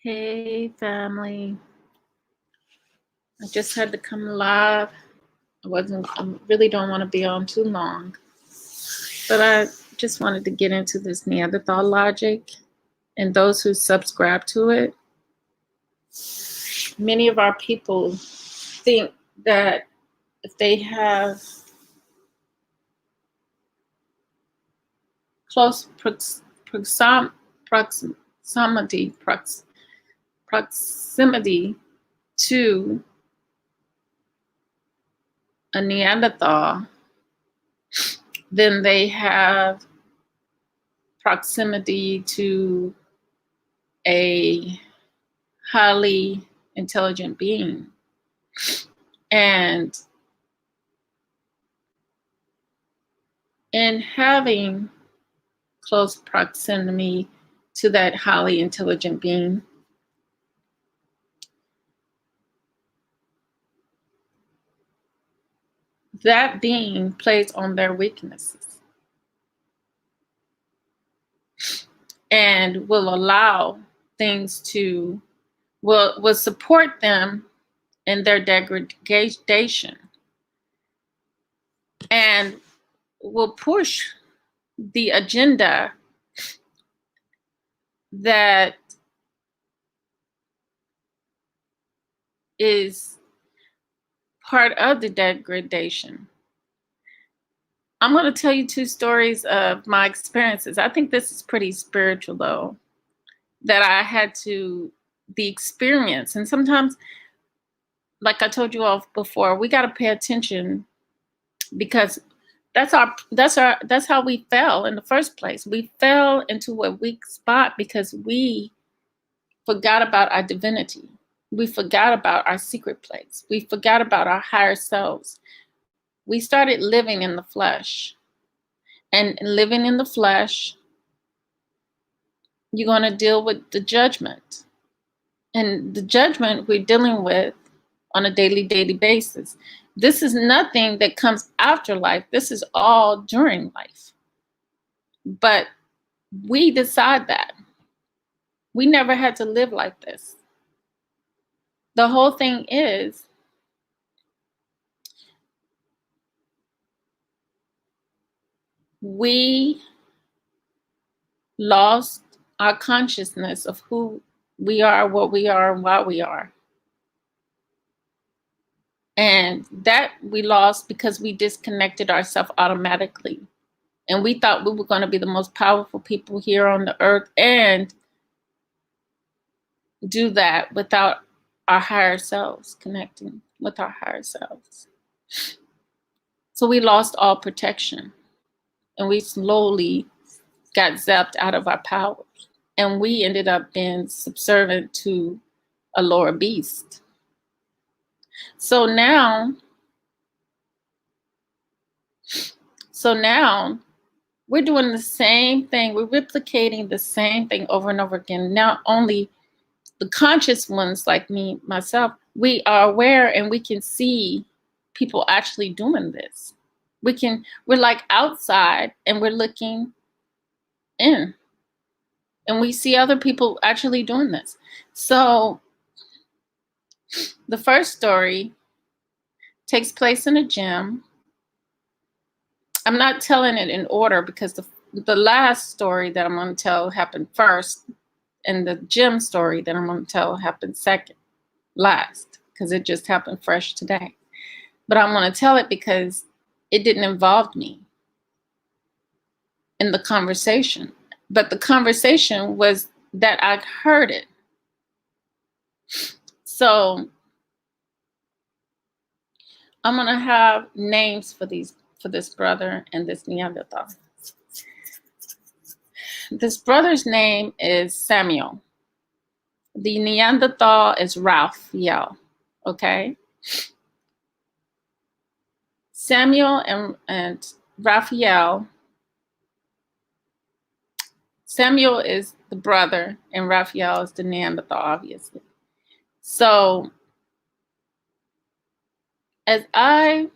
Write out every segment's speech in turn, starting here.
Hey family, I just had to come live. I really don't want to be on too long, but I just wanted to get into this Neanderthal logic and those who subscribe to it. Many of our people think that if they have close proximity to a Neanderthal, then they have proximity to a highly intelligent being. And in having close proximity to that highly intelligent being, that being plays on their weaknesses and will allow things to, will support them in their degradation and will push the agenda that is part of the degradation. I'm going to tell you two stories of my experiences. I think this is pretty spiritual, though, that I had to the experience. And sometimes, like I told you all before, we got to pay attention because that's how we fell in the first place. We fell into a weak spot because we forgot about our divinity. We forgot about our secret place. We forgot about our higher selves. We started living in the flesh. And living in the flesh, you're going to deal with the judgment. And the judgment we're dealing with on a daily basis. This is nothing that comes after life. This is all during life. But we decide that. We never had to live like this. The whole thing is, we lost our consciousness of who we are, what we are, and why we are. And that we lost because we disconnected ourselves automatically. And we thought we were going to be the most powerful people here on the earth and do that without our higher selves, connecting with our higher selves. So we lost all protection and we slowly got zapped out of our powers. And we ended up being subservient to a lower beast. So now we're doing the same thing. We're replicating the same thing over and over again. Now only the conscious ones like me, myself, we are aware and we can see people actually doing this. We're like outside and we're looking in. And we see other people actually doing this. So the first story takes place in a gym. I'm not telling it in order because the last story that I'm going to tell happened first, and the gym story that I'm going to tell happened second, last, because it just happened fresh today. But I'm going to tell it because it didn't involve me in the conversation. But the conversation was that I heard it. So I'm going to have names for this brother and this Neanderthal. This brother's name is Samuel. The Neanderthal is Raphael. Okay? Samuel and Raphael. Samuel is the brother and Raphael is the Neanderthal, obviously. So as I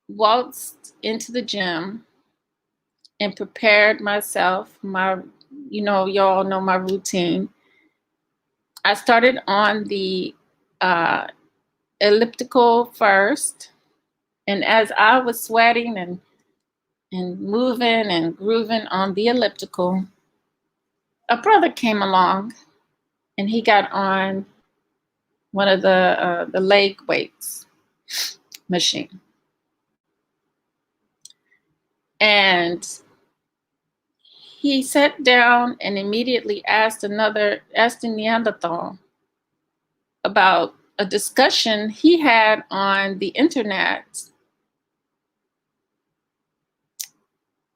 waltzed into the gym, and prepared myself. You all know my routine. I started on the uh, elliptical first, and as I was sweating and moving and grooving on the elliptical, a brother came along, and he got on one of the leg weights machine, and he sat down and immediately asked a Neanderthal about a discussion he had on the internet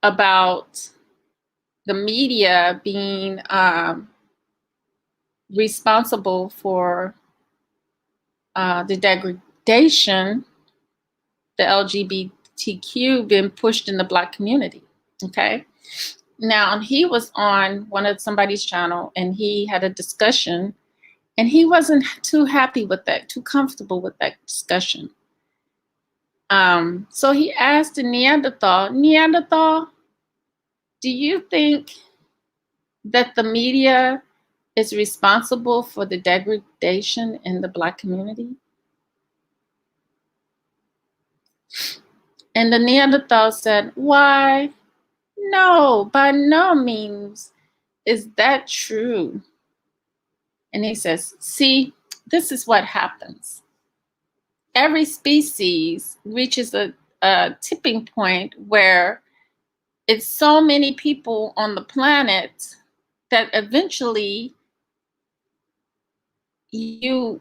about the media being responsible for the degradation, the LGBTQ being pushed in the Black community. Okay. Now, he was on somebody's channel, and he had a discussion, and he wasn't too happy with that, too comfortable with that discussion. So he asked the Neanderthal, do you think that the media is responsible for the degradation in the Black community? And the Neanderthal said, why, no, by no means is that true. And he says, see, this is what happens. Every species reaches a tipping point where it's so many people on the planet that eventually you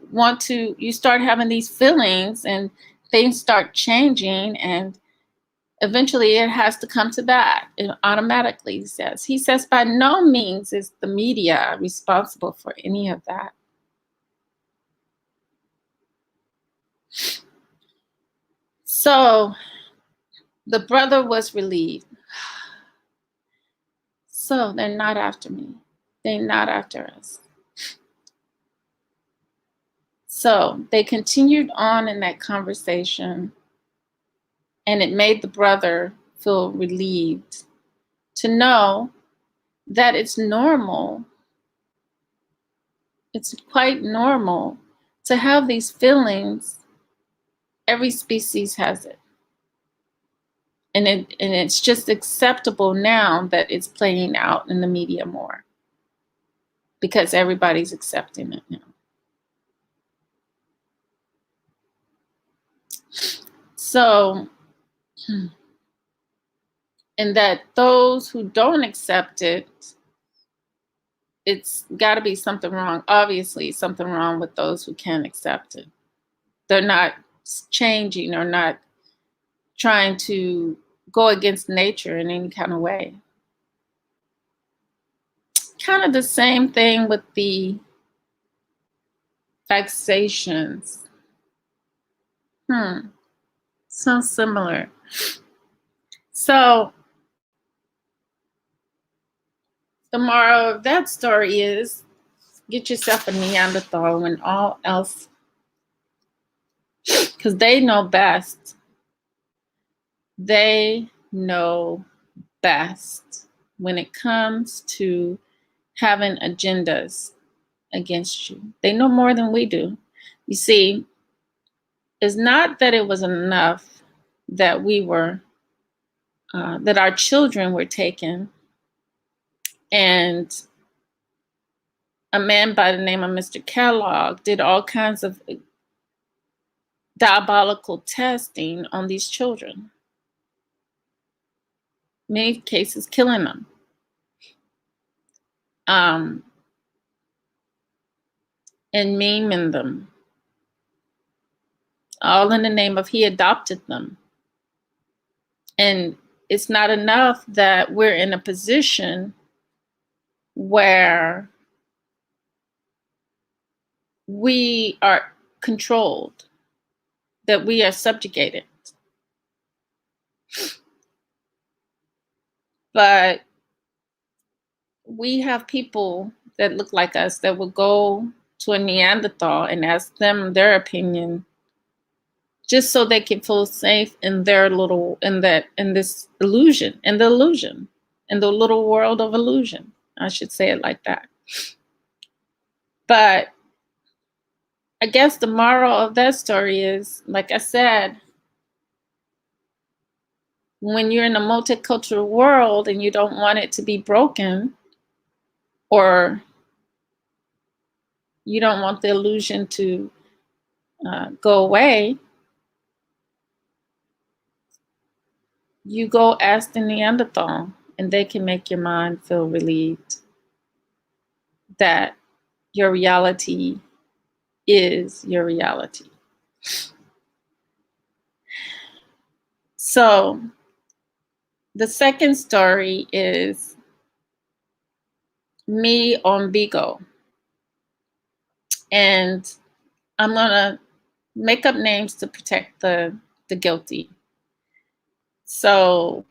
start having these feelings and things start changing, and eventually it has to come to that. It automatically, he says by no means is the media responsible for any of that. So the brother was relieved. So they're not after me. They're not after us. So they continued on in that conversation, and it made the brother feel relieved to know that it's normal. It's quite normal to have these feelings. Every species has it. And it's just acceptable now that it's playing out in the media more, because everybody's accepting it now. So, and that those who don't accept it, it's got to be something wrong. Obviously, something wrong with those who can't accept it. They're not changing or not trying to go against nature in any kind of way. Kind of the same thing with the vaccinations. So similar. So the moral of that story is get yourself a Neanderthal when all else, because they know best. They know best when it comes to having agendas against you. They know more than we do. You see, it's not that it was enough that that our children were taken, and a man by the name of Mr. Kellogg did all kinds of diabolical testing on these children, many cases killing them. And maiming them, all in the name of he adopted them. And it's not enough that we're in a position where we are controlled, that we are subjugated. But we have people that look like us that will go to a Neanderthal and ask them their opinion, just so they can feel safe in their in this illusion, in the little world of illusion. I should say it like that. But I guess the moral of that story is, like I said, when you're in a multicultural world and you don't want it to be broken, or you don't want the illusion to go away, you go ask the Neanderthal, and they can make your mind feel relieved that your reality is your reality. So the second story is me on Bigo. And I'm gonna make up names to protect the guilty. So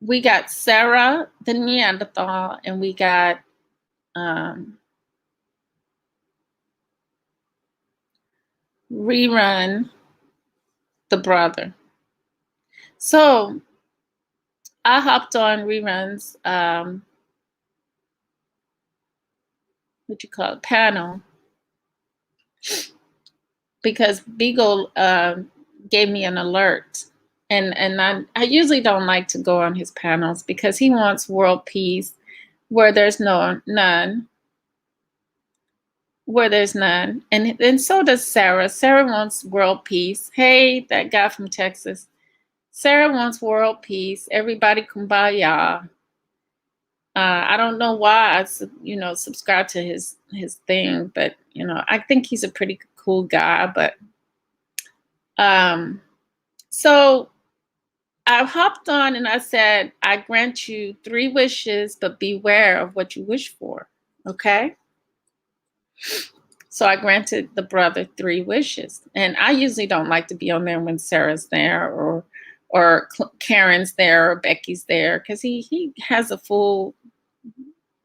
we got Sarah the Neanderthal, and we got Rerun the brother. So I hopped on Rerun's what you call it, panel, because Beagle gave me an alert. And I usually don't like to go on his panels because he wants world peace where there's none. Where there's none. And so does Sarah. Sarah wants world peace. Hey, that guy from Texas. Sarah wants world peace. Everybody kumbaya. I don't know why I subscribe to his thing, but I think he's a pretty cool guy. But so I hopped on and I said, I grant you 3 wishes, but beware of what you wish for. Okay. So I granted the brother 3 wishes. And I usually don't like to be on there when Sarah's there or Karen's there or Becky's there, because he has a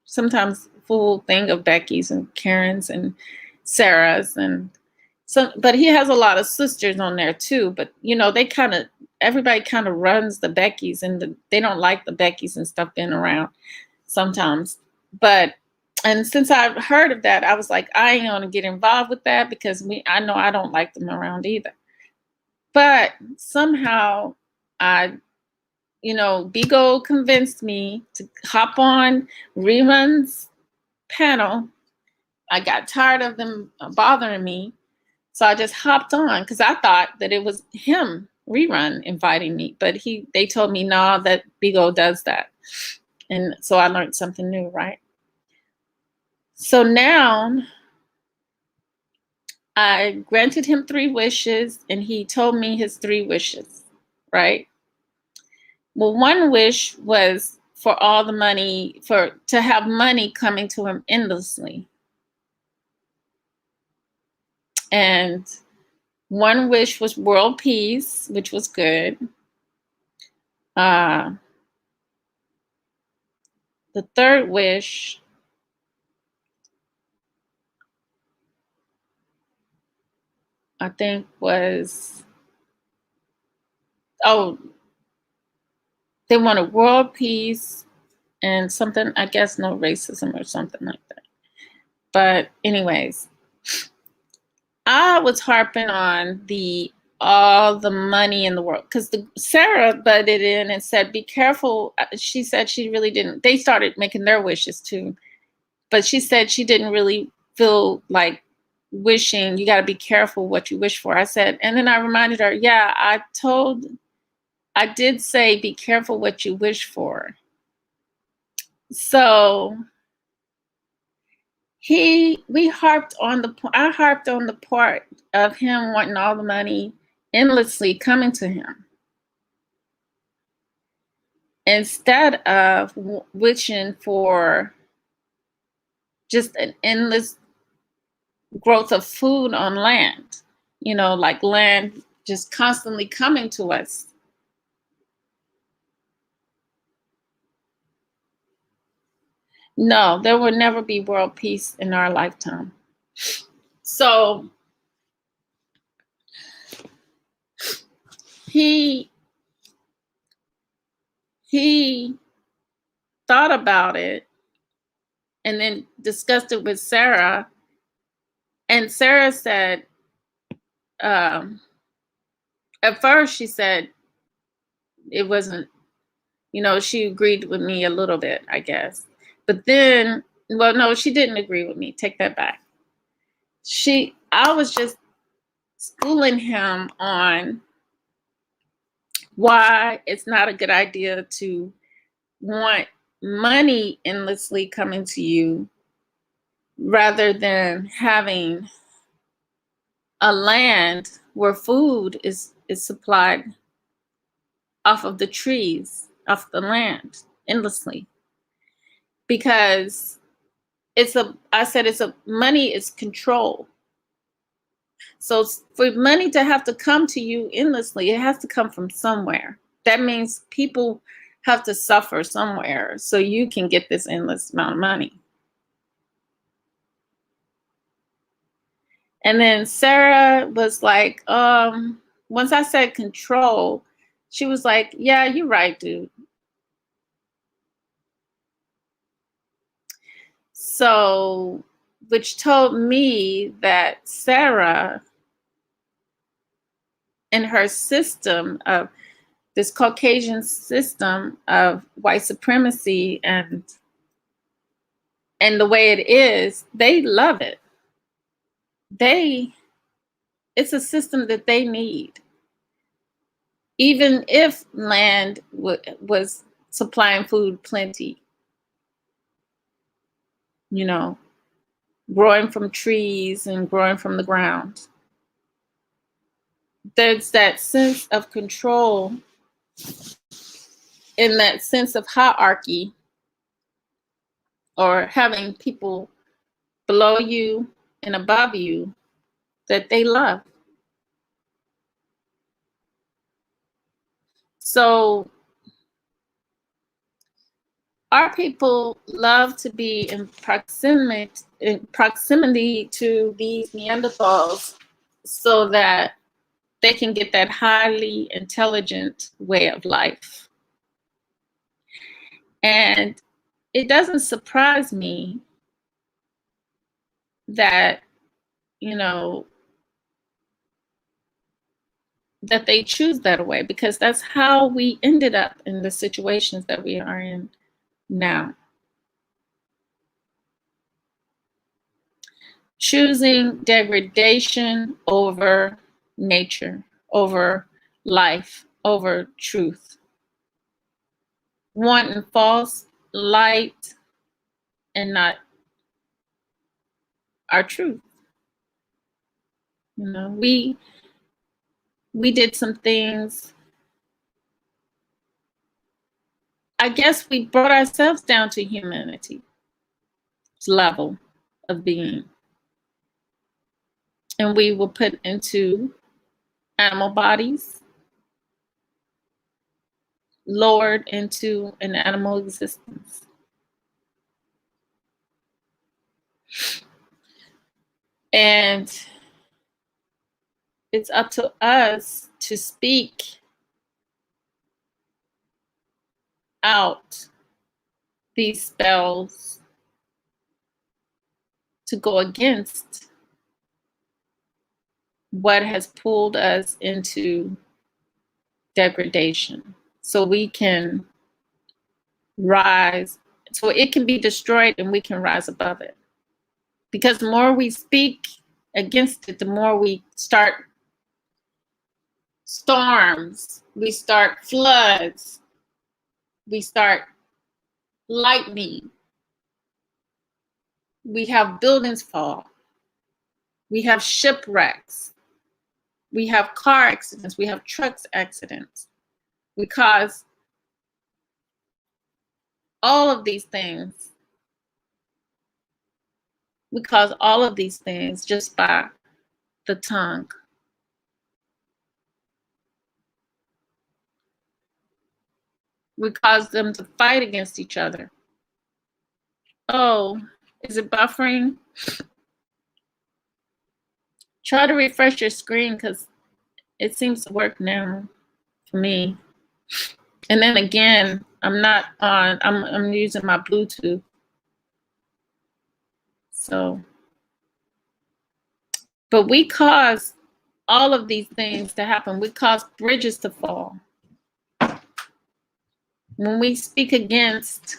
sometimes full thing of Becky's and Karen's and Sarah's, and so, but he has a lot of sisters on there too. But everybody kind of runs the Becky's, and they don't like the Becky's and stuff being around sometimes. And since I've heard of that, I was like, I ain't gonna get involved with that because I know I don't like them around either. But somehow Bigo convinced me to hop on Rerun's panel. I got tired of them bothering me. So I just hopped on because I thought that it was him, Rerun, inviting me. But they told me, no, that Bigo does that. And so I learned something new, right? So now I granted him 3 wishes, and he told me his 3 wishes, right? Well, one wish was for all the money, to have money coming to him endlessly. And one wish was world peace, which was good. The third wish I think was, they wanted world peace and something, I guess no racism or something like that. But anyways, I was harping on all the money in the world, because Sarah butted in and said, be careful. She said she really didn't. They started making their wishes too. But she said she didn't really feel like wishing. You got to be careful what you wish for. I said, and then I reminded her, yeah, I did say, be careful what you wish for. So I harped on the part of him wanting all the money endlessly coming to him, instead of wishing for just an endless growth of food on land, like land just constantly coming to us. No, there will never be world peace in our lifetime. So he thought about it and then discussed it with Sarah. And Sarah said, um, at first she said it wasn't, she agreed with me a little bit, I guess. But then, well, no, she didn't agree with me. Take that back. I was just schooling him on why it's not a good idea to want money endlessly coming to you rather than having a land where food is supplied off of the trees, off the land endlessly. Because money is control. So for money to have to come to you endlessly, it has to come from somewhere. That means people have to suffer somewhere so you can get this endless amount of money. And then Sarah was like, once I said control, she was like, yeah, you're right, dude. So, which told me that Sarah and her system of this Caucasian system of white supremacy and the way it is, they love it. It's a system that they need. Even if land was supplying food plenty, growing from trees and growing from the ground. There's that sense of control and that sense of hierarchy, or having people below you and above you, that they love. So our people love to be in proximity to these Neanderthals so that they can get that highly intelligent way of life. And it doesn't surprise me that, that they choose that way, because that's how we ended up in the situations that we are in now. Choosing degradation over nature, over life, over truth. Wanting false light and not our truth. We did some things. I guess we brought ourselves down to humanity's level of being. And we were put into animal bodies, lowered into an animal existence. And it's up to us to speak out these spells, to go against what has pulled us into degradation, so we can rise, so it can be destroyed and we can rise above it. Because the more we speak against it, the more we start storms, we start floods, we start lightning, we have buildings fall, we have shipwrecks, we have car accidents, we have trucks accidents. We cause all of these things. We cause all of these things just by the tongue. We cause them to fight against each other. Oh, is it buffering? Try to refresh your screen, because it seems to work now for me. And then again, I'm not on, I'm using my Bluetooth. So, but we cause all of these things to happen. We cause bridges to fall. When we speak against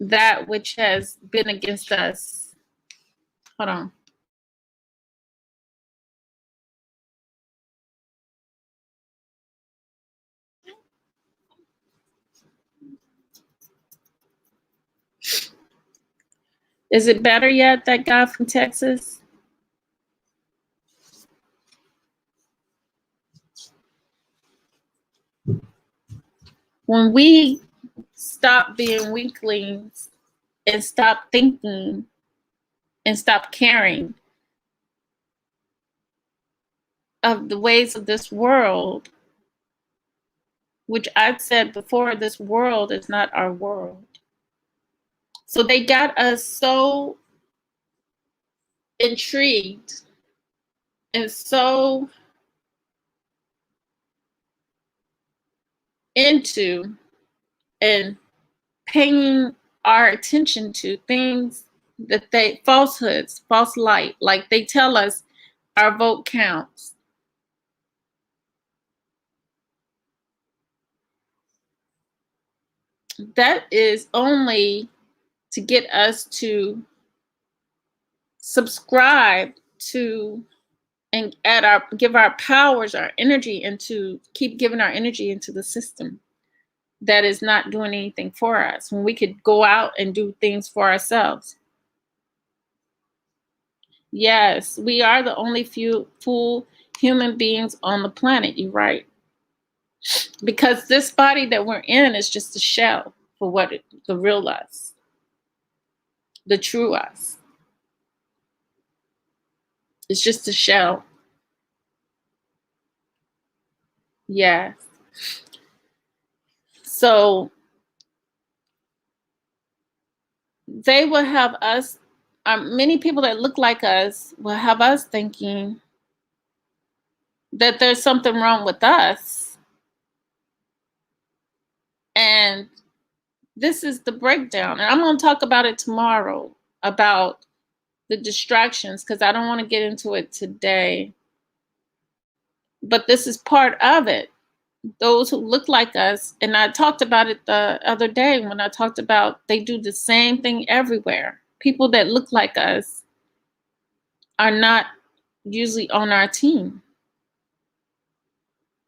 that which has been against us, hold on. Is it better yet, that guy from Texas? When we stop being weaklings and stop thinking and stop caring of the ways of this world, which I've said before, this world is not our world. So they got us so intrigued and so into and paying our attention to things that they, falsehoods, false light, like they tell us our vote counts. That is only to get us to subscribe to and give our powers, our energy into, keep giving our energy into the system that is not doing anything for us when we could go out and do things for ourselves. Yes, we are the only few full human beings on the planet. You're right. Because this body that we're in is just a shell for the real us, the true us. It's just a shell. Yes. So they will have us, many people that look like us will have us thinking that there's something wrong with us. And this is the breakdown. And I'm going to talk about it tomorrow, about the distractions, because I don't want to get into it today. But this is part of it. Those who look like us, and I talked about it the other day when I talked about they do the same thing everywhere. People that look like us are not usually on our team.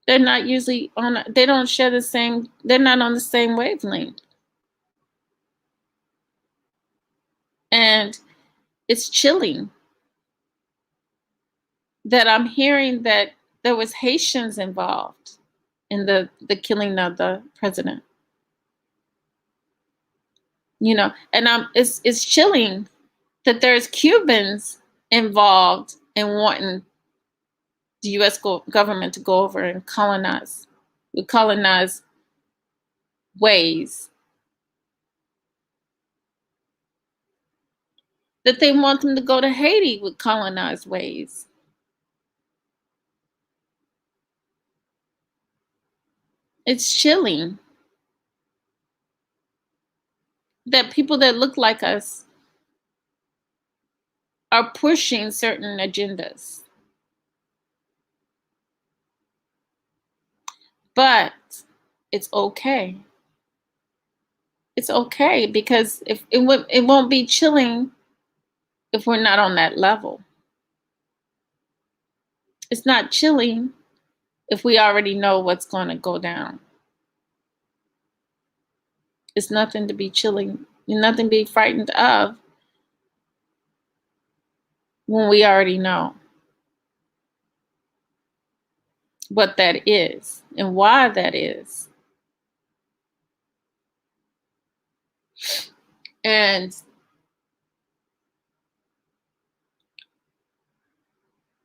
They're not usually on, they don't share the same, they're not on the same wavelength. And it's chilling that I'm hearing that there was Haitians involved in the killing of the president. You know, and it's chilling that there's Cubans involved in wanting the U.S. government to go over and colonize, with colonized ways. That they want them to go to Haiti with colonized ways. It's chilling that people that look like us are pushing certain agendas. But it's okay. It's okay, because if it won't be chilling if we're not on that level. It's not chilling if we already know what's going to go down. It's nothing to be chilling, nothing to be frightened of when we already know what that is and why that is. And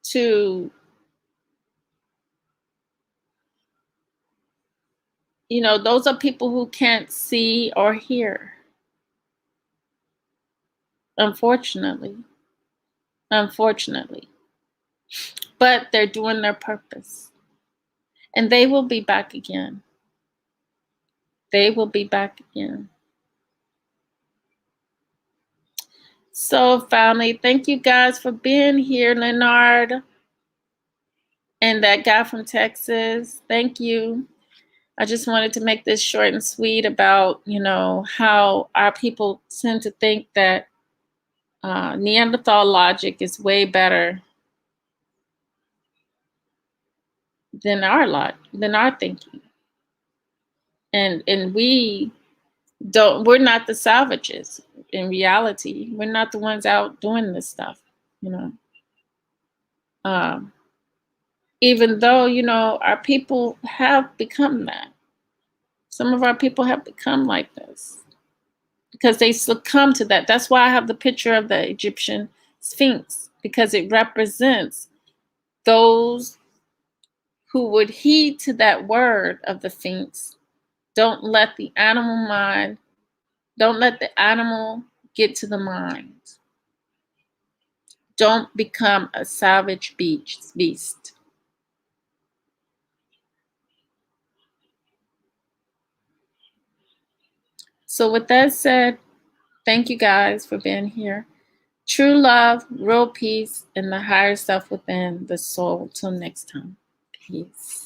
to, you know, those are people who can't see or hear. Unfortunately. But they're doing their purpose. And they will be back again. They will be back again. So, family, thank you guys for being here, Leonard and that guy from Texas. Thank you. I just wanted to make this short and sweet about, how our people tend to think that Neanderthal logic is way better than our thinking. And we're not the savages in reality. We're not the ones out doing this stuff, you know. Um, Even though, our people have become that. Some of our people have become like this because they succumb to that. That's why I have the picture of the Egyptian Sphinx, because it represents those who would heed to that word of the Sphinx. Don't let the animal get to the mind. Don't become a savage beast. So with that said, thank you guys for being here. True love, real peace, and the higher self within the soul. Till next time. Peace.